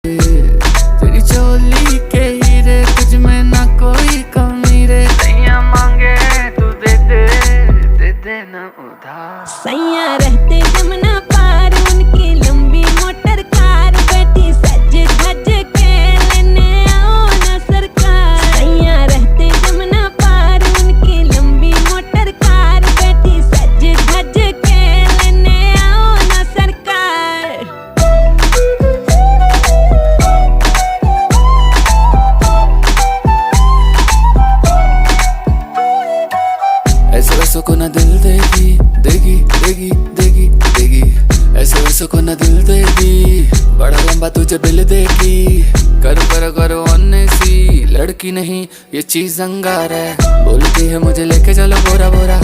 तेरी चोली के हीरे तुझ में ना कोई कमी रे। सैया मांगे तू दे दे ना उधार। सैया रहते जमुना पार उनकी लंबी मोटर कार बैठी सज धज के लेने आओ ना सरकार। सैया रहते जमुना पार उनकी लंबी मोटर कार बैठी सज धज के लेने आओ ना सरकार। ऐसे वैसों को ना दिल देगी देगी देगी देगी देगी। ऐसे वैसों को ना दिल देगी, बड़ा लंबा तुझे बिल देगी। करो अन्य सी लड़की नहीं ये चीज अंगार है। बोलती है मुझे लेके चलो बोरा बोरा।